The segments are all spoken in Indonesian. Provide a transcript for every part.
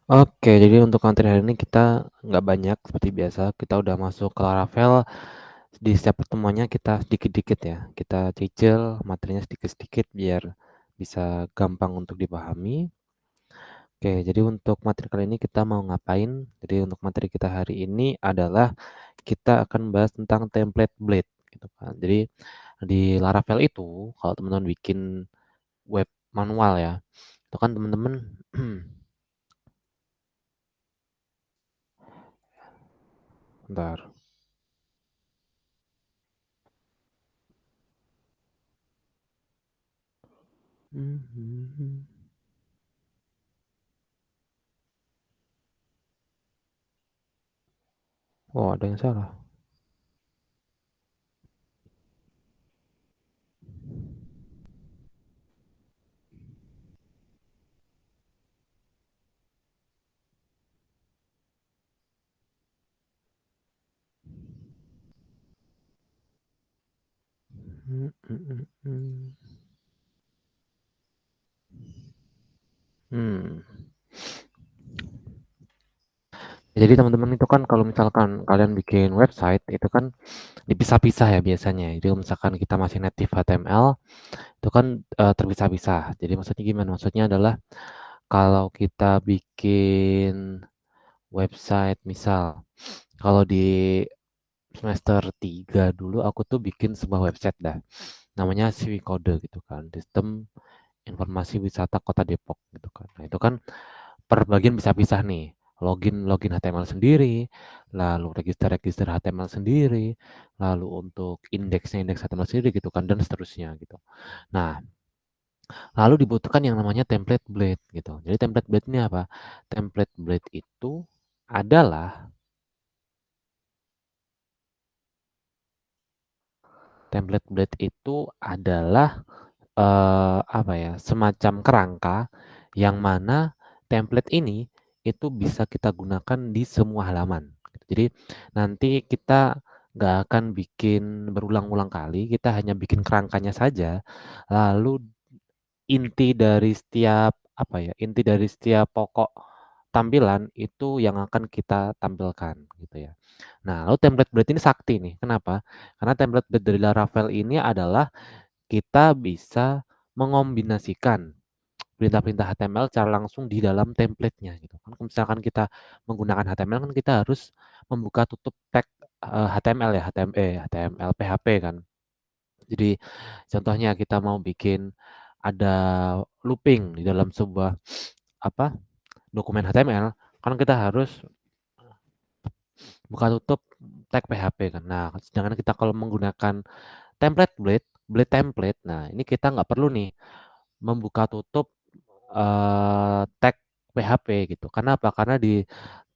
Oke, jadi untuk materi hari ini kita nggak banyak seperti biasa. Kita udah masuk ke Laravel. Di setiap pertemuannya kita sedikit-dikit ya. Kita cicil materinya sedikit-sedikit biar bisa gampang untuk dipahami. Oke, jadi untuk materi kali ini kita mau ngapain? Jadi untuk materi kita hari ini adalah kita akan bahas tentang template blade gitu kan. Jadi di Laravel itu kalau teman-teman bikin web manual ya, itu kan teman-teman bentar. Oh, ada yang salah. Hmm, hmm, hmm, hmm. Hmm. Jadi teman-teman itu kan kalau misalkan kalian bikin website itu kan dipisah-pisah ya biasanya. Jadi kalau misalkan kita masih native HTML itu kan terpisah-pisah. Jadi maksudnya gimana? Maksudnya adalah kalau kita bikin website misal kalau di semester 3 dulu aku tuh bikin sebuah website dah. Namanya Siwikode gitu kan. Sistem Informasi Wisata Kota Depok gitu kan. Nah, itu kan per bagian bisa-pisah nih. Login HTML sendiri, lalu register HTML sendiri, lalu untuk indeks HTML sendiri gitu kan dan seterusnya gitu. Nah, lalu dibutuhkan yang namanya template blade gitu. Jadi template blade ini apa? Template blade itu adalah template blade itu adalah apa ya, semacam kerangka yang mana template ini itu bisa kita gunakan di semua halaman. Jadi nanti kita nggak akan bikin berulang-ulang kali, kita hanya bikin kerangkanya saja, lalu inti dari setiap apa ya, inti dari setiap pokok tampilan itu yang akan kita tampilkan gitu ya. Nah, lalu template blade ini sakti nih. Kenapa? Karena template blade dari Laravel ini adalah kita bisa mengombinasikan perintah-perintah HTML secara langsung di dalam template-nya gitu kan. Kalau misalkan kita menggunakan HTML kan kita harus membuka tutup tag HTML ya, HTML PHP kan. Jadi contohnya kita mau bikin ada looping di dalam sebuah apa dokumen HTML kan kita harus buka tutup tag PHP kan. Nah, sedangkan kita kalau menggunakan template blade, blade template, nah ini kita nggak perlu nih membuka tutup tag PHP gitu. Karena apa? Karena di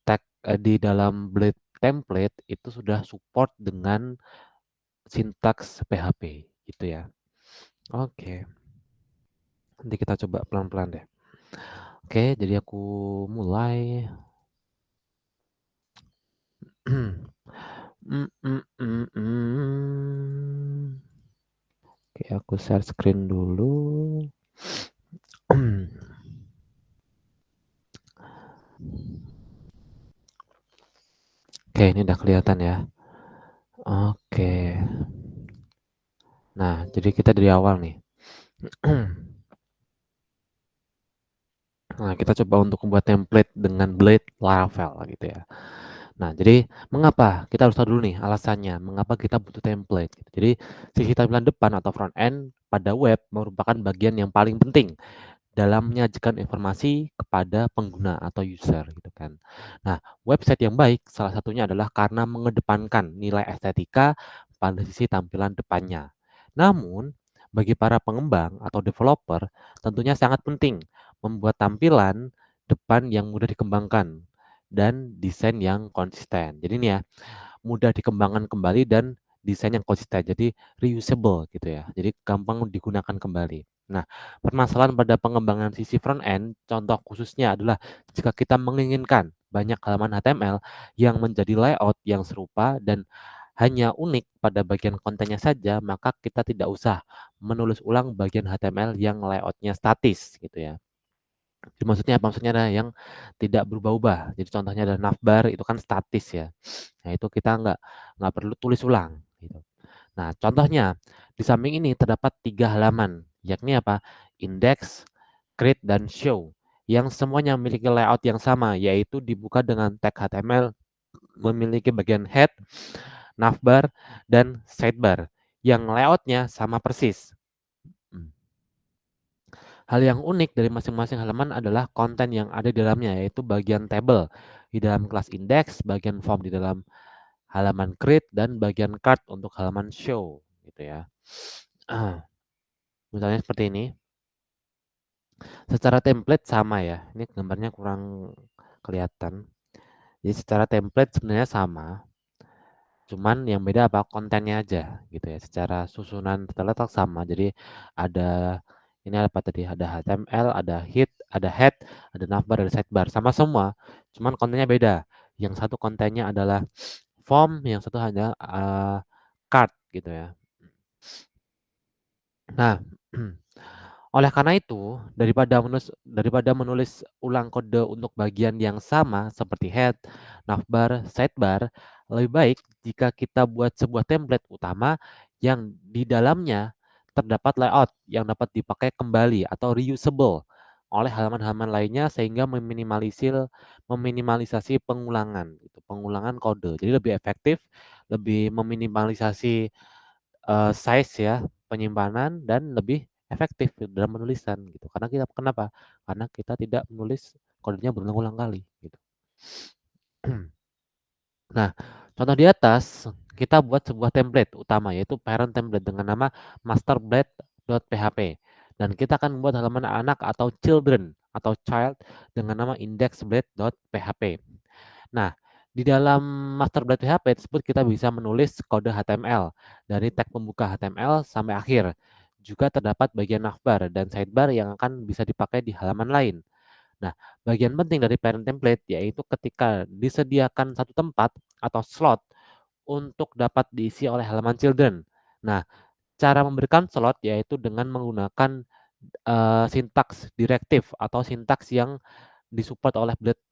tag di dalam blade template itu sudah support dengan sintaks PHP gitu ya. Oke, nanti kita coba pelan-pelan deh. Oke, jadi aku mulai. Oke, aku share screen dulu. Oke, ini udah kelihatan ya. Oke. Nah, jadi kita dari awal nih. Nah, kita coba untuk membuat template dengan Blade Laravel gitu ya. Nah, jadi mengapa kita harus tahu dulu nih alasannya, mengapa kita butuh template gitu. Jadi sisi tampilan depan atau front end pada web merupakan bagian yang paling penting dalam menyajikan informasi kepada pengguna atau user gitu kan. Nah, website yang baik salah satunya adalah karena mengedepankan nilai estetika pada sisi tampilan depannya. Namun, bagi para pengembang atau developer, tentunya sangat penting membuat tampilan depan yang mudah dikembangkan dan desain yang konsisten. Jadi ini ya, mudah dikembangkan kembali dan desain yang konsisten. Jadi reusable gitu ya. Jadi gampang digunakan kembali. Nah, permasalahan pada pengembangan sisi front end, contoh khususnya adalah jika kita menginginkan banyak halaman HTML yang menjadi layout yang serupa dan hanya unik pada bagian kontennya saja, maka kita tidak usah menulis ulang bagian HTML yang layoutnya statis gitu ya. Jadi maksudnya apa? Maksudnya adalah yang tidak berubah-ubah. Jadi contohnya adalah navbar itu kan statis ya. Nah itu kita nggak perlu tulis ulang gitu. Nah contohnya di samping ini terdapat 3 halaman, yakni apa? Index, create, dan show yang semuanya memiliki layout yang sama, yaitu dibuka dengan tag HTML memiliki bagian head, navbar, dan sidebar yang layoutnya sama persis. Hmm. Hal yang unik dari masing-masing halaman adalah konten yang ada di dalamnya, yaitu bagian table di dalam kelas index, bagian form di dalam halaman create, dan bagian card untuk halaman show, gitu ya. Misalnya seperti ini. Secara template sama ya. Ini gambarnya kurang kelihatan. Jadi secara template sebenarnya sama, cuman yang beda apa kontennya aja gitu ya. Secara susunan terletak sama. Jadi ada ini apa tadi? Ada HTML, ada head, ada navbar, ada sidebar. Sama semua, cuman kontennya beda. Yang satu kontennya adalah form, yang satu hanya card gitu ya. Nah, oleh karena itu, daripada menulis ulang kode untuk bagian yang sama seperti head, navbar, sidebar, lebih baik jika kita buat sebuah template utama yang di dalamnya terdapat layout yang dapat dipakai kembali atau reusable oleh halaman-halaman lainnya sehingga meminimalisasi pengulangan kode. Jadi lebih efektif, lebih meminimalisasi size ya, penyimpanan dan lebih efektif dalam menulisan gitu. Karena kita kenapa? Karena kita tidak menulis kodenya berulang-ulang kali gitu. Nah, contoh di atas kita buat sebuah template utama yaitu parent template dengan nama masterblade.php dan kita akan membuat halaman anak atau children atau child dengan nama indexblade.php. Nah, di dalam masterblade PHP tersebut kita bisa menulis kode HTML dari tag pembuka HTML sampai akhir. Juga terdapat bagian navbar dan sidebar yang akan bisa dipakai di halaman lain. Nah, bagian penting dari parent template yaitu ketika disediakan satu tempat atau slot untuk dapat diisi oleh halaman children. Nah, cara memberikan slot yaitu dengan menggunakan sintaks direktif atau sintaks yang disupport oleh Blade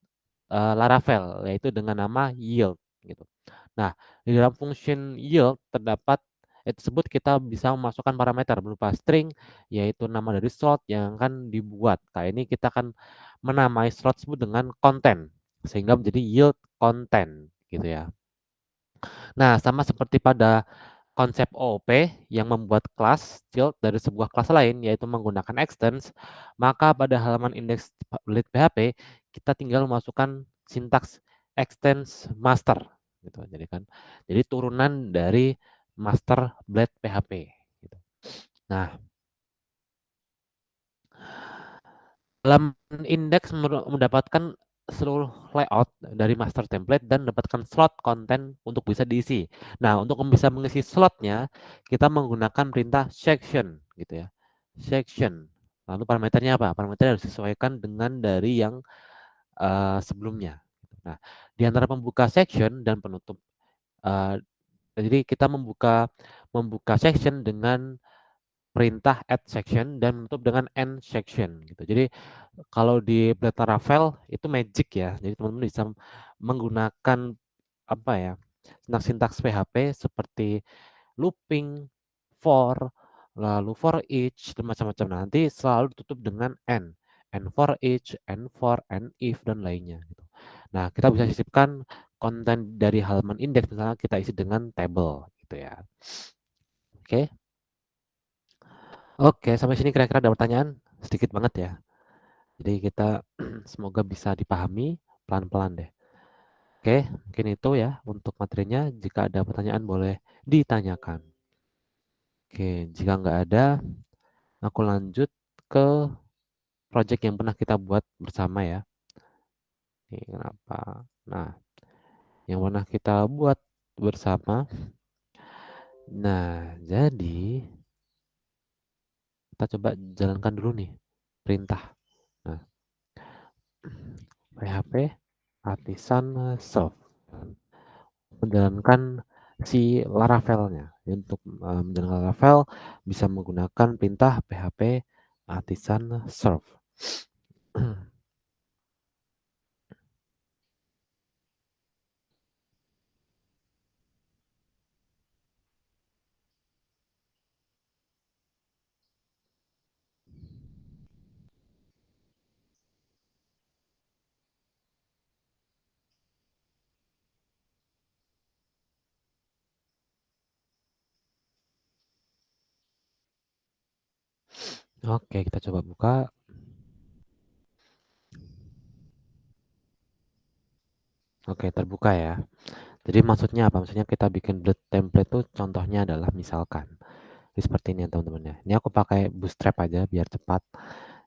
Laravel, yaitu dengan nama yield gitu. Nah, di dalam function yield terdapat tersebut kita bisa memasukkan parameter berupa string yaitu nama dari slot yang akan dibuat. Kali ini kita akan menamai slot tersebut dengan konten sehingga menjadi yield content gitu ya. Nah, sama seperti pada konsep OOP yang membuat kelas child dari sebuah kelas lain yaitu menggunakan extends, maka pada halaman index lead PHP kita tinggal memasukkan sintaks extends master gitu. Jadi turunan dari master blade PHP gitu. Nah, halaman index mendapatkan seluruh layout dari master template dan mendapatkan slot konten untuk bisa diisi. Nah, untuk bisa mengisi slotnya, kita menggunakan perintah section gitu ya. Section. Lalu parameternya apa? Parameternya harus disesuaikan dengan dari yang sebelumnya. Nah, di antara pembuka section dan penutup, jadi kita membuka section dengan perintah add section dan menutup dengan end section gitu. Jadi kalau di Blade Laravel itu magic ya. Jadi teman-teman bisa menggunakan apa ya? Sintaks PHP seperti looping, for, lalu for each dan macam-macam. Nanti selalu ditutup dengan and for each, and for, and if dan lainnya gitu. Nah, kita bisa sisipkan konten dari halaman index misalnya kita isi dengan table gitu ya. Oke. Oke, sampai sini kira-kira ada pertanyaan? Sedikit banget ya. Jadi kita semoga bisa dipahami pelan-pelan deh. Oke, mungkin itu ya untuk materinya. Jika ada pertanyaan boleh ditanyakan. Oke, jika nggak ada, aku lanjut ke project yang pernah kita buat bersama ya. Ini kenapa? Nah, yang pernah kita buat bersama. Nah, jadi kita coba jalankan dulu nih perintah. Nah, PHP artisan serve menjalankan si Laravel-nya. Untuk menjalankan Laravel bisa menggunakan perintah PHP artisan serve. Oke, kita coba buka. Oke, terbuka ya. Jadi maksudnya apa? Maksudnya kita bikin bullet template tuh contohnya adalah misalkan ini seperti ini ya teman-teman ya. Ini aku pakai Bootstrap aja biar cepat.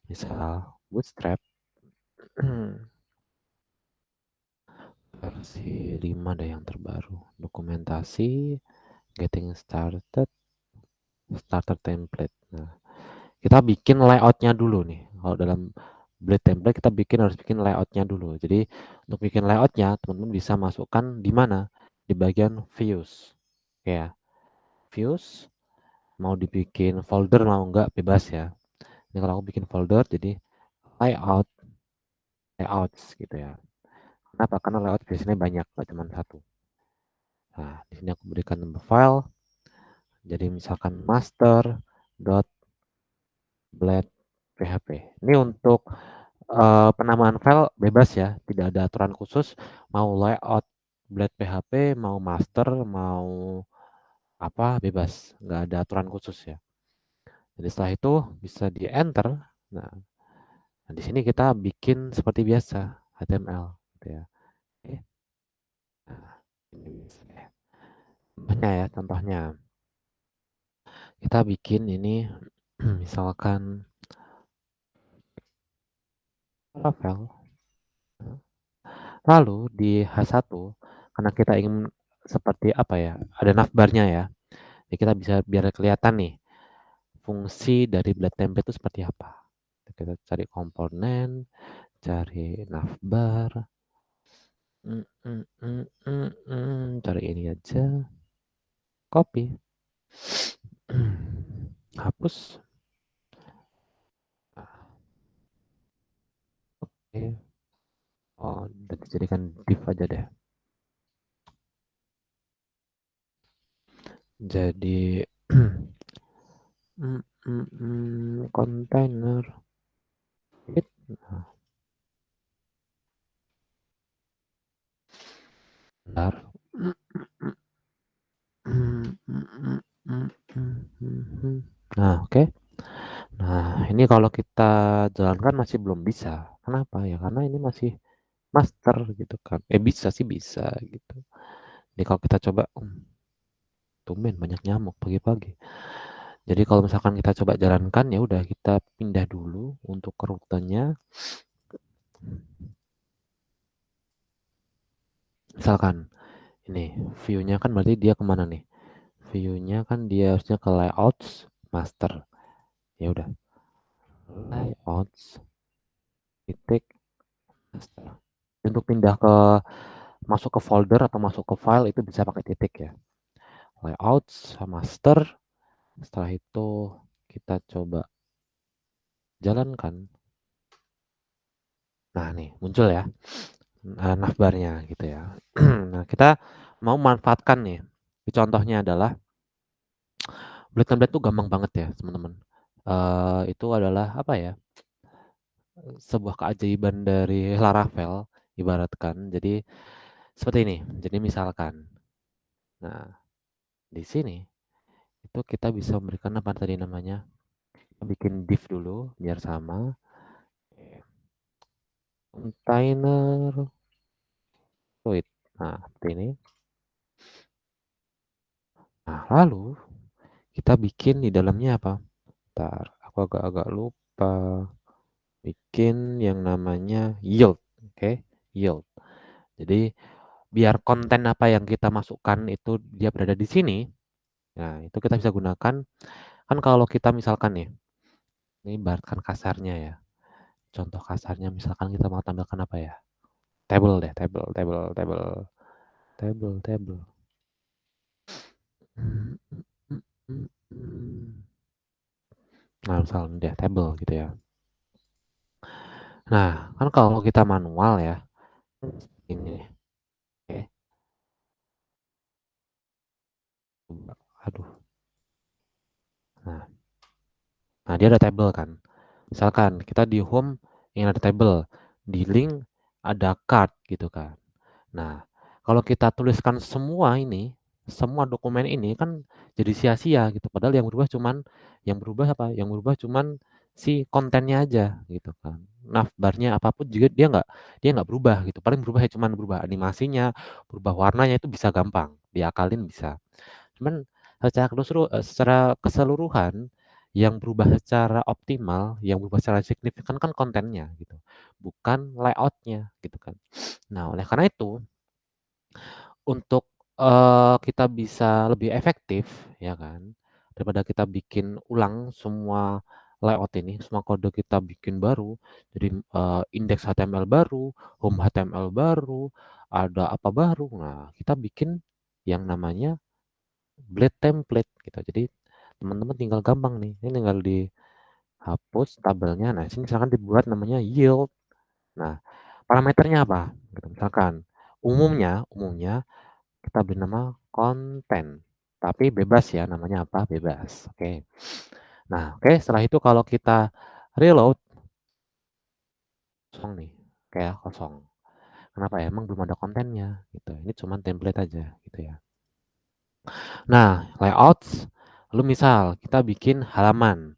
Misal Bootstrap versi 5 deh yang terbaru. Dokumentasi, getting started, starter template. Nah, kita bikin layoutnya dulu nih. Kalau dalam bullet template kita harus bikin layoutnya dulu. Jadi untuk bikin layoutnya teman-teman bisa masukkan di mana? Di bagian views. Ya, views mau dibikin folder mau enggak bebas ya. Ini kalau aku bikin folder jadi layout, layouts gitu ya. Kenapa? Karena layout biasanya banyak, nggak cuma satu. Nah, di sini aku berikan nama file. Jadi misalkan master.blade.php. Ini untuk penamaan file bebas ya, tidak ada aturan khusus. Mau layout Blade PHP, mau master, mau apa bebas, nggak ada aturan khusus ya. Jadi setelah itu bisa di enter. Nah, nah di sini kita bikin seperti biasa HTML, gitu ya. Oke. Nah, ini bisa ya. Contohnya ya, contohnya kita bikin ini misalkan Laravel. Lalu di H1 karena kita ingin seperti apa ya, ada navbarnya ya. Jadi kita bisa biar kelihatan nih fungsi dari blade template itu seperti apa. Kita cari komponen, cari navbar, cari ini aja, copy, hapus. Nah, oke. Oh, dan dijadikan div aja deh. Jadi kontainer it. Nah, bentar. Nah, oke. Nah, ini kalau kita jalankan masih belum bisa. Kenapa ya? Karena ini masih master gitu kan. Bisa sih bisa gitu. Jadi kalau kita coba, tumben banyak nyamuk pagi-pagi. Jadi kalau misalkan kita coba jalankan ya udah kita pindah dulu untuk ke rutenya. Misalkan ini view-nya kan berarti dia kemana nih? View-nya kan dia harusnya ke layouts master. Ya udah layouts titik master. Untuk pindah ke masuk ke folder atau masuk ke file itu bisa pakai titik ya. Layouts master. Setelah itu kita coba jalankan. Nah, nih muncul ya navbarnya gitu ya. Nah, kita mau manfaatkan nih. Contohnya adalah bullet template tuh gampang banget ya, teman-teman. Itu adalah apa ya? Sebuah keajaiban dari Laravel ibaratkan. Jadi seperti ini. Jadi misalkan, nah di sini itu kita bisa memberikan apa tadi namanya? Bikin div dulu biar sama. Container fluid. Nah, seperti ini. Nah, lalu kita bikin di dalamnya apa? Bentar, aku agak-agak lupa. Bikin yang namanya yield. Oke, yield. Jadi biar konten apa yang kita masukkan itu dia berada di sini. Nah, itu kita bisa gunakan. Kan kalau kita misalkan nih, ini ibaratkan kasarnya ya. Contoh kasarnya misalkan kita mau tambahkan apa ya? Table deh, table. Nah, misalnya deh table gitu ya. Nah, kan kalau kita manual ya, ini, oke, aduh. Nah, nah dia ada table kan. Misalkan kita di home yang ada table, di link ada card gitu kan. Nah, kalau kita tuliskan semua ini, semua dokumen ini kan jadi sia-sia gitu. Padahal yang berubah apa? Yang berubah cuman si kontennya aja gitu kan. Navbarnya apapun juga dia nggak berubah gitu, paling berubah ya cuman berubah animasinya, berubah warnanya itu bisa gampang, diakalin bisa. Cuman secara keseluruhan yang berubah secara optimal, yang berubah secara signifikan kan kontennya gitu, bukan layout-nya gitu kan. Nah, oleh karena itu untuk, kita bisa lebih efektif ya kan, daripada kita bikin ulang semua layout ini, semua kode kita bikin baru, jadi, indeks HTML baru, home HTML baru, ada apa baru. Nah, kita bikin yang namanya Blade template gitu. Jadi teman-teman tinggal gampang nih, ini tinggal dihapus tabelnya. Nah, sini misalkan dibuat namanya yield. Nah, parameternya apa? Gitu, misalkan umumnya umumnya kita beri nama konten, tapi bebas ya, namanya apa? Bebas. Oke. Nah, oke, setelah itu kalau kita reload, kosong nih, kayak kosong. Kenapa ya? Emang belum ada kontennya gitu. Ini cuman template aja gitu ya. Nah, layouts, lalu misal kita bikin halaman.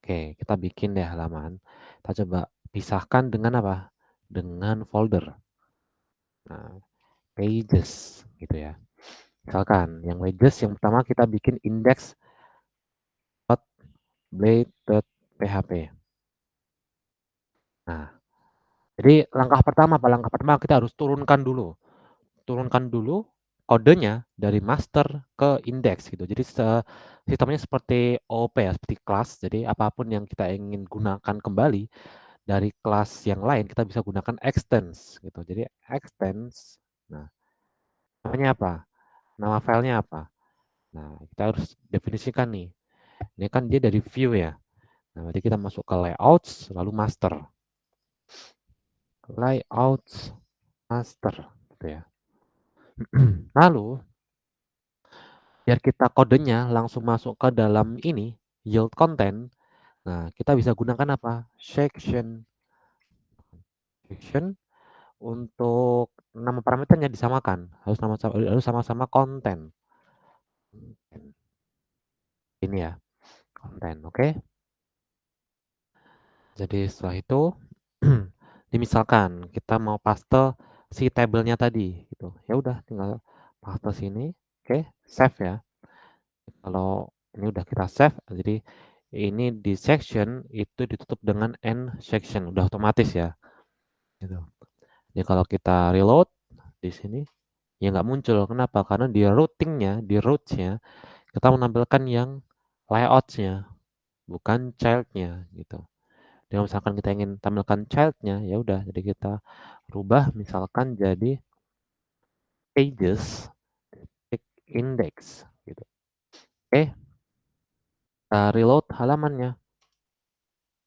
Oke, kita bikin deh halaman. Kita coba pisahkan dengan apa? Dengan folder. Nah, pages gitu ya. Misalkan yang pages yang pertama kita bikin index.blade.php. Nah, jadi langkah pertama apa? Langkah pertama kita harus turunkan dulu. Turunkan dulu kodenya dari master ke index gitu. Jadi sistemnya seperti OOP ya, seperti kelas. Jadi apapun yang kita ingin gunakan kembali dari kelas yang lain kita bisa gunakan extends gitu. Jadi extends, nah namanya apa? Nama filenya apa? Nah kita harus definisikan nih. Ini kan dia dari view ya. Nah berarti kita masuk ke layouts lalu master. Layouts master gitu ya. Lalu biar kita kodenya langsung masuk ke dalam ini yield content. Nah kita bisa gunakan apa? Section. Section untuk nama parameternya disamakan, harus sama-sama konten. Ini ya, konten, oke. Jadi setelah itu, misalkan kita mau paste si tabelnya tadi, gitu. Ya udah, tinggal paste sini, oke, save ya. Kalau ini udah kita save, jadi ini di section itu ditutup dengan end section, udah otomatis ya. Gitu. Jadi kalau kita reload di sini, ya nggak muncul. Kenapa? Karena di routingnya, di rootsnya kita menampilkan yang layoutsnya, bukan childnya gitu. Jadi misalkan kita ingin tampilkan childnya, ya udah, jadi kita rubah misalkan jadi pages index gitu. Oke, kita reload halamannya.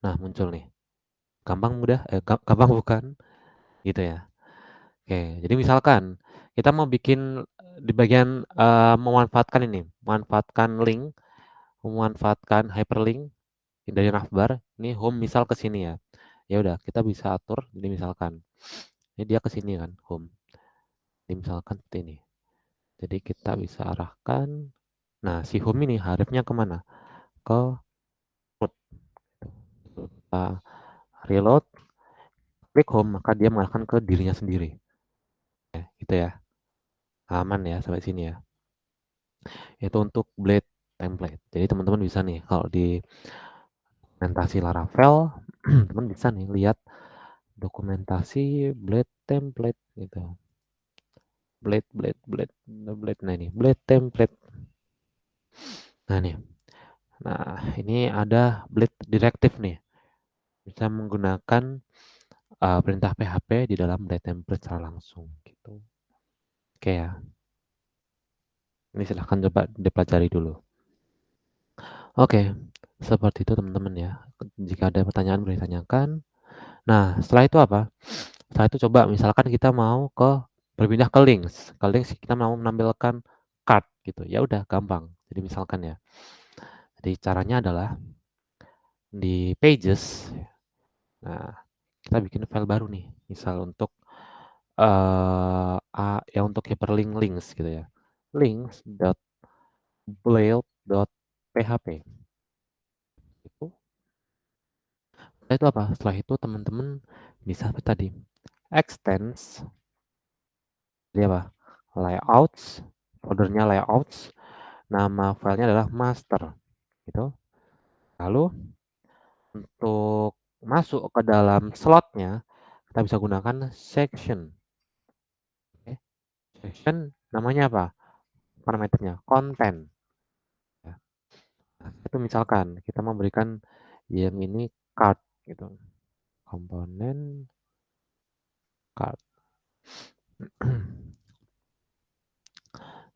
Nah, muncul nih. Gampang mudah, gampang bukan? Gitu ya. Oke, jadi misalkan kita mau bikin di bagian memanfaatkan ini, memanfaatkan link, memanfaatkan hyperlink dari navbar, ini home misal ke sini ya. Ya udah, kita bisa atur, jadi misalkan ini dia ke sini kan, home. Jadi misalkan seperti ini. Jadi kita bisa arahkan. Nah, si home ini harusnya kemana? Ke root. Kita reload, klik home, maka dia mengarahkan ke dirinya sendiri. Ya, gitu ya. Aman ya sampai sini ya. Itu untuk Blade template. Jadi teman-teman bisa nih kalau di dokumentasi Laravel, teman bisa nih lihat dokumentasi Blade template gitu. Blade. Nah ini Blade template. Nah nih. Nah, ini ada Blade directive nih. Bisa menggunakan perintah PHP di dalam Blade template secara langsung gitu. Oke ya. Ini silahkan coba dipelajari dulu. Oke, seperti itu teman-teman ya. Jika ada pertanyaan boleh tanyakan. Nah, setelah itu apa? Setelah itu coba misalkan kita mau berpindah ke links. Ke links kita mau menampilkan card gitu. Ya udah gampang. Jadi misalkan ya. Jadi caranya adalah di pages. Nah, kita bikin file baru nih. Misal untuk ya untuk hyperlink links gitu ya. Links.blade.php. Itu. Setelah itu apa? Setelah itu teman-teman bisa apa tadi? Extends, jadi apa? Layouts, foldernya layouts, nama filenya adalah master, gitu. Lalu untuk masuk ke dalam slotnya, kita bisa gunakan section. Oke. Section namanya apa? Parameternya konten. Ya. Nah, itu misalkan kita memberikan yang ini card gitu. Komponen card.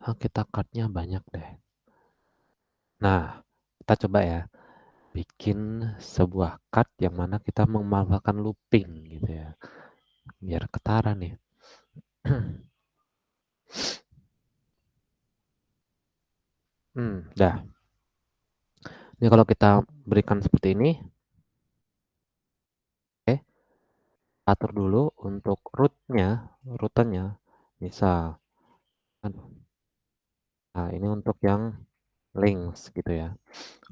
Oh, kita cardnya banyak deh. Nah, kita coba ya bikin sebuah card yang mana kita memanfaatkan looping gitu ya. Biar ketara nih. Dah. Ini kalau kita berikan seperti ini, oke, atur dulu untuk rutenya, misal, nah ini untuk yang links gitu ya.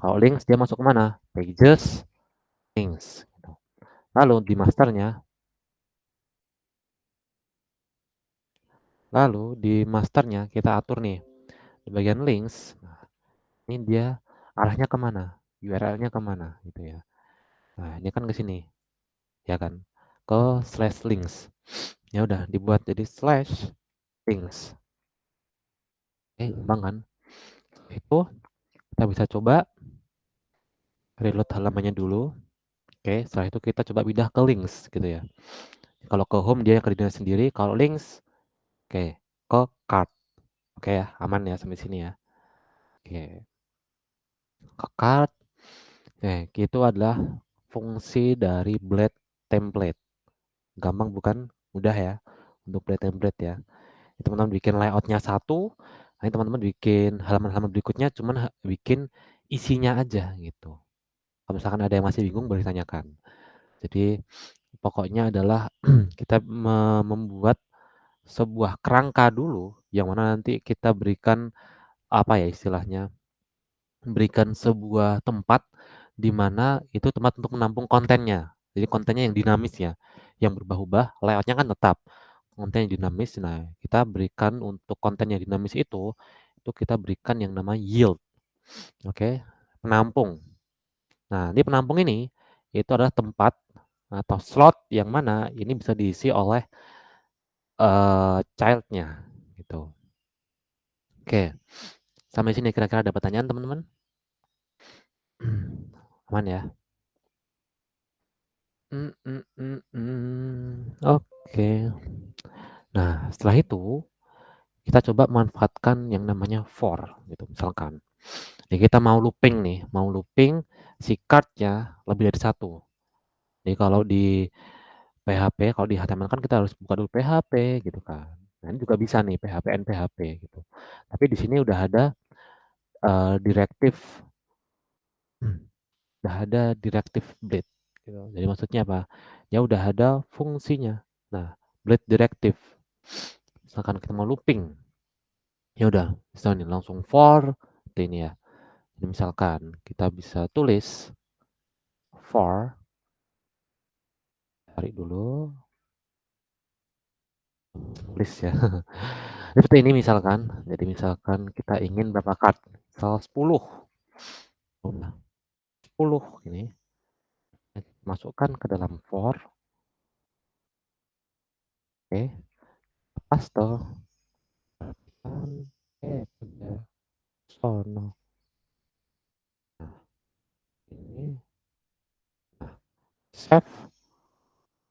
Kalau links dia masuk ke mana? Pages, links. Gitu. Lalu di masternya kita atur nih di bagian links. Nah, ini dia arahnya kemana? URL-nya kemana gitu ya. Nah ini kan ke sini, ya kan? Ke slash links. Ya udah dibuat jadi slash links. Oke, gampang kan? Itu kita bisa coba reload halamannya dulu. Oke, setelah itu kita coba pindah ke links gitu ya. Kalau ke home dia ke dirinya sendiri, kalau links oke, ke cart. Oke ya, aman ya sampai sini ya. Oke, ke cart. Itu adalah fungsi dari blade template. Gampang bukan? Mudah ya untuk blade template ya. Teman-teman bikin layoutnya satu, nanti teman-teman bikin halaman-halaman berikutnya cuman bikin isinya aja gitu. Kalau misalkan ada yang masih bingung boleh tanyakan. Jadi pokoknya adalah kita membuat sebuah kerangka dulu yang mana nanti kita berikan apa ya istilahnya, berikan sebuah tempat di mana itu tempat untuk menampung kontennya. Jadi kontennya yang dinamis ya, yang berubah-ubah, layoutnya kan tetap. Konten yang dinamis, nah kita berikan untuk konten yang dinamis itu kita berikan yang namanya yield. Oke, penampung. Nah, di penampung ini itu adalah tempat atau slot yang mana ini bisa diisi oleh child-nya gitu. Oke, sampai sini kira-kira ada pertanyaan teman-teman? Aman ya? Oke. Nah, setelah itu kita coba manfaatkan yang namanya for gitu. Misalkan, ya kita mau looping nih, mau looping si card-nya lebih dari satu. Jadi kalau di PHP, kalau di HTML kan kita harus buka dulu PHP gitu kan. Nah, ini juga bisa nih PHP and PHP gitu. Tapi di sini udah ada direktif udah ada directive blade gitu. Jadi maksudnya apa? Ya udah ada fungsinya. Nah, blade directive. Misalkan kita mau looping, ya udah, misalnya langsung for ini ya. Jadi misalkan kita bisa tulis for, cari dulu, tulis ya. Seperti ini misalkan. Jadi misalkan kita ingin berapa card? Misal 10. Udah, 10 ini. Masukkan ke dalam for. Oke, paste. Udah sono. Nah, ini save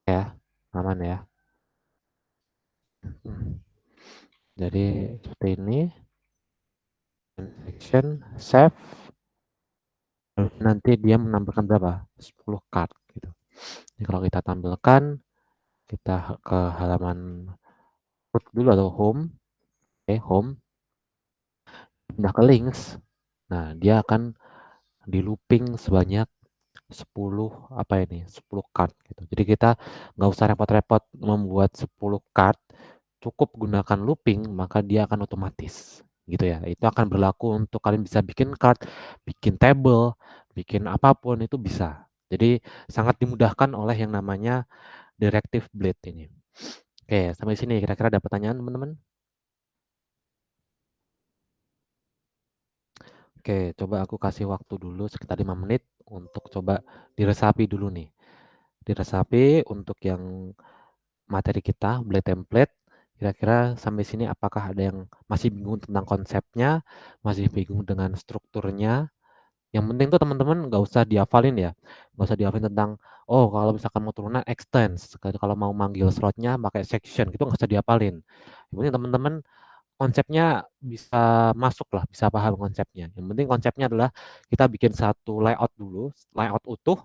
ya, aman ya. Jadi seperti ini, section save, nanti dia menampilkan berapa? 10 card gitu. Jadi kalau kita tampilkan, kita ke halaman root dulu atau home, home, pindah ke links. Nah, dia akan di looping sebanyak 10 apa ini? 10 card gitu. Jadi kita nggak usah repot-repot membuat 10 card, cukup gunakan looping maka dia akan otomatis gitu ya. Itu akan berlaku untuk kalian bisa bikin card, bikin table, bikin apapun itu bisa. Jadi sangat dimudahkan oleh yang namanya Directive Blade ini. Oke, sampai sini kira-kira ada pertanyaan teman-teman? Oke, coba aku kasih waktu dulu sekitar 5 menit untuk coba diresapi dulu nih. Diresapi untuk yang materi kita, Blade Template. Kira-kira sampai sini apakah ada yang masih bingung tentang konsepnya, masih bingung dengan strukturnya? Yang penting tuh teman-teman nggak usah dihafalin ya, nggak usah dihafalin tentang, oh kalau misalkan mau turunan extends, kalau mau manggil slotnya pakai section, gitu nggak usah dihafalin. Yang penting teman-teman konsepnya bisa masuk lah, bisa paham konsepnya. Yang penting konsepnya adalah kita bikin satu layout dulu, layout utuh,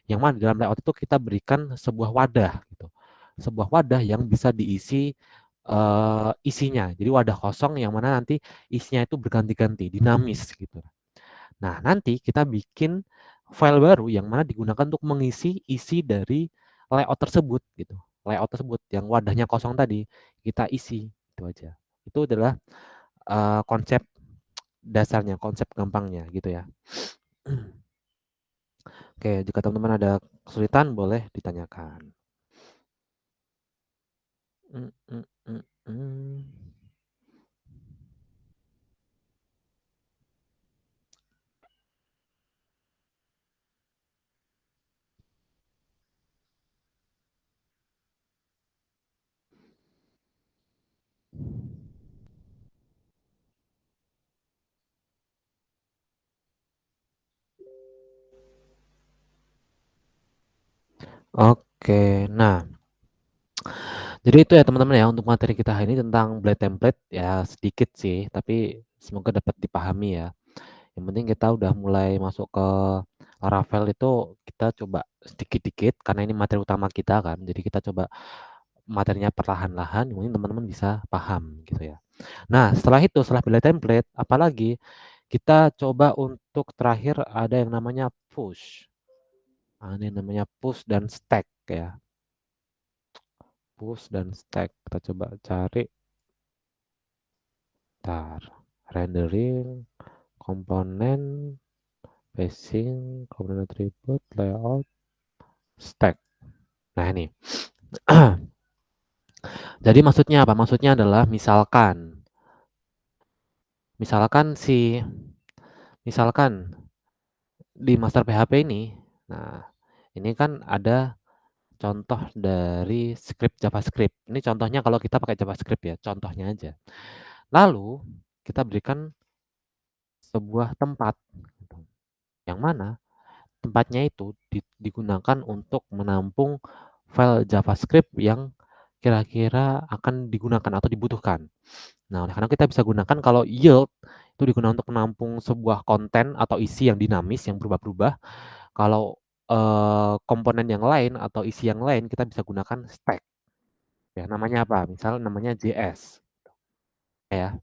yang mana di dalam layout itu kita berikan sebuah wadah gitu. Sebuah wadah yang bisa diisi isinya. Jadi wadah kosong yang mana nanti isinya itu berganti-ganti, dinamis gitu. Nah, nanti kita bikin file baru yang mana digunakan untuk mengisi isi dari layout tersebut gitu. Layout tersebut yang wadahnya kosong tadi kita isi itu aja. Itu adalah konsep dasarnya, konsep gampangnya gitu ya. Oke, jika teman-teman ada kesulitan boleh ditanyakan. Mm, mm, mm, mm. Oke, nah jadi itu ya teman-teman ya untuk materi kita hari ini tentang blade template ya sedikit sih, tapi semoga dapat dipahami ya. Yang penting kita udah mulai masuk ke Laravel itu kita coba sedikit-dikit karena ini materi utama kita kan. Jadi kita coba materinya perlahan-lahan mungkin teman-teman bisa paham gitu ya. Nah, setelah itu setelah bela template apalagi kita coba untuk terakhir ada yang namanya push. Ada yang namanya push dan stack ya. Push dan stack. Kita coba cari tar rendering komponen facing komponen attribute layout stack. Nah, ini. Jadi maksudnya apa? Maksudnya adalah misalkan misalkan di master PHP ini, nah ini kan ada contoh dari script JavaScript. Ini contohnya kalau kita pakai JavaScript ya, contohnya aja. Lalu kita berikan sebuah tempat, gitu, yang mana tempatnya itu digunakan untuk menampung file JavaScript yang kira-kira akan digunakan atau dibutuhkan. Nah, oleh karena kita bisa gunakan kalau yield itu digunakan untuk menampung sebuah konten atau isi yang dinamis yang berubah-ubah. Kalau komponen yang lain atau isi yang lain kita bisa gunakan stack. Ya, namanya apa? Misal namanya JS ya.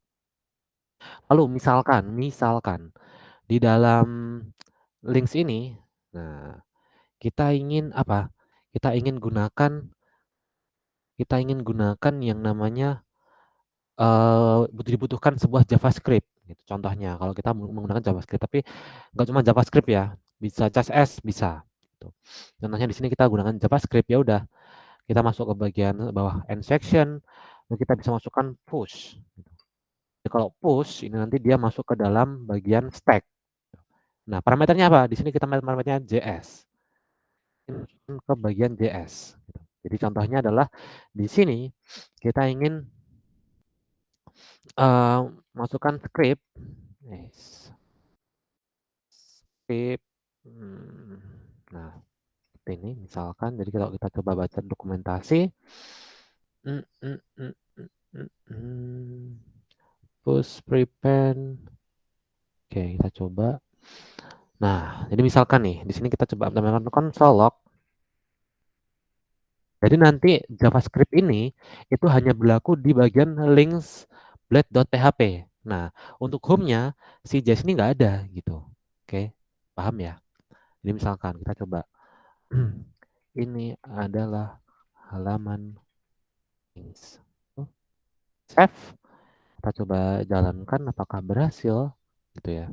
Lalu misalkan di dalam links ini, nah kita ingin apa? Kita ingin gunakan yang namanya dibutuhkan sebuah JavaScript gitu contohnya kalau kita menggunakan JavaScript tapi nggak cuma JavaScript ya bisa CSS bisa gitu. Contohnya di sini kita gunakan JavaScript ya udah kita masuk ke bagian bawah end section dan kita bisa masukkan push gitu. Jadi kalau push ini nanti dia masuk ke dalam bagian stack. Nah parameternya apa di sini kita parameternya JS ke bagian JS gitu. Jadi contohnya adalah di sini kita ingin masukkan script yes. Script nah ini misalkan jadi kalau kita coba baca dokumentasi mm, mm, mm, mm, mm, mm. Push prepend oke kita coba nah jadi misalkan nih di sini kita coba tambahkan console log jadi nanti JavaScript ini itu hanya berlaku di bagian links blade.php. Nah untuk home-nya si JS ini nggak ada gitu oke paham ya jadi misalkan kita coba ini adalah halaman links. Oh, save. Kita coba jalankan apakah berhasil gitu ya.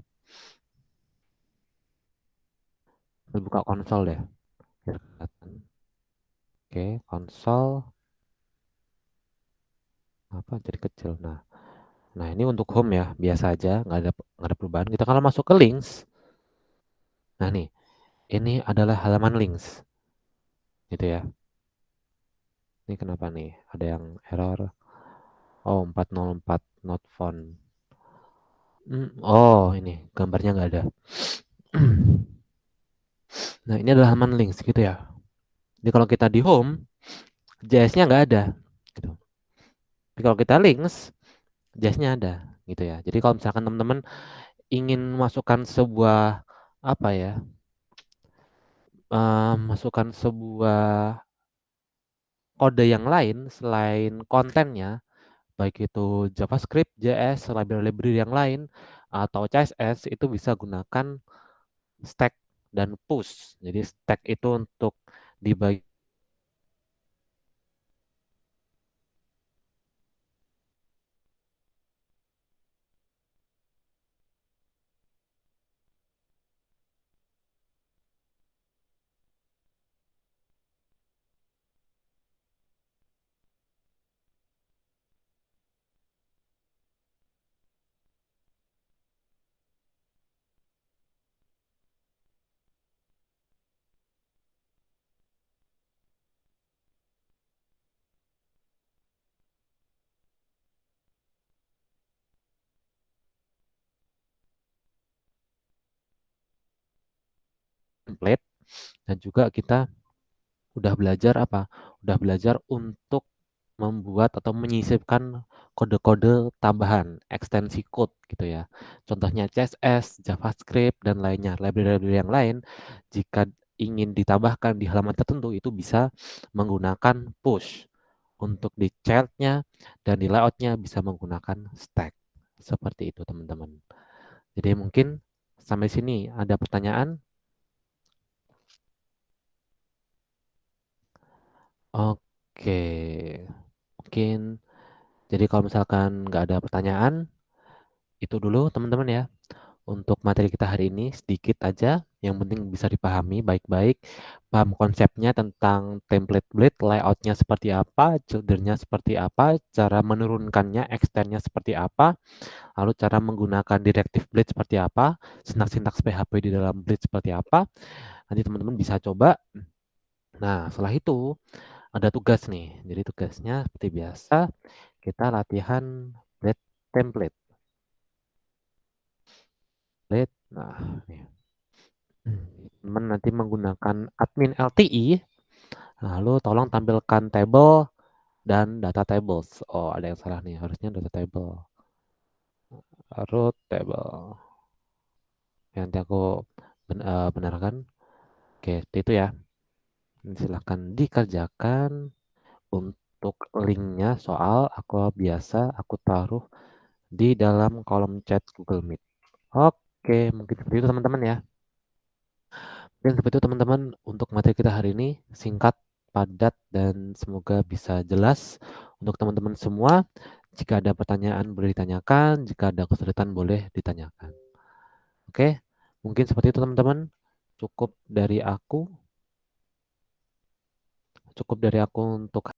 Kita buka konsol deh. Oke, konsol apa jadi kecil. Nah ini untuk home ya, biasa aja, nggak ada perubahan. Kita kalau masuk ke links, nah nih, ini adalah halaman links, gitu ya. Ini kenapa nih? Ada yang error. Oh, 404 not found. Oh, ini gambarnya nggak ada. Nah, ini adalah halaman links gitu ya. Jadi kalau kita di home, JS-nya nggak ada, gitu. Tapi kalau kita links, JS-nya ada, gitu ya. Jadi kalau misalkan teman-teman ingin masukkan sebuah apa ya, masukkan sebuah kode yang lain selain kontennya, baik itu JavaScript, JS, library-library yang lain, atau CSS, itu bisa gunakan stack dan push. Jadi stack itu untuk dibagi template, dan juga kita udah belajar apa? Udah belajar untuk membuat atau menyisipkan kode-kode tambahan, ekstensi code gitu ya. Contohnya CSS, JavaScript, dan lainnya, library-library yang lain. Jika ingin ditambahkan di halaman tertentu, itu bisa menggunakan push. Untuk di childnya dan di layoutnya bisa menggunakan stack. Seperti itu teman-teman. Jadi mungkin sampai sini ada pertanyaan? Oke, mungkin jadi kalau misalkan nggak ada pertanyaan, itu dulu teman-teman ya. Untuk materi kita hari ini sedikit aja, yang penting bisa dipahami baik-baik, paham konsepnya tentang template blade, layoutnya seperti apa, childernya seperti apa, cara menurunkannya, extendnya seperti apa, lalu cara menggunakan directive blade seperti apa, sintaks-sintaks PHP di dalam blade seperti apa. Nanti teman-teman bisa coba. Nah, setelah itu ada tugas nih. Jadi tugasnya seperti biasa, kita latihan blade template. Blade. Nah, nih. Teman nanti menggunakan admin LTI, lalu tolong tampilkan table dan data tables. Oh, ada yang salah nih. Harusnya data table. Root table. Yang nanti aku benarkan. Oke, seperti itu ya. Silahkan dikerjakan. Untuk linknya soal aku taruh di dalam kolom chat Google Meet. Oke, mungkin seperti itu teman-teman ya. Dan seperti itu teman-teman untuk materi kita hari ini singkat, padat, dan semoga bisa jelas untuk teman-teman semua. Jika ada pertanyaan boleh ditanyakan, jika ada kesulitan boleh ditanyakan. Oke, mungkin seperti itu teman-teman. Cukup dari aku. Cukup dari aku untuk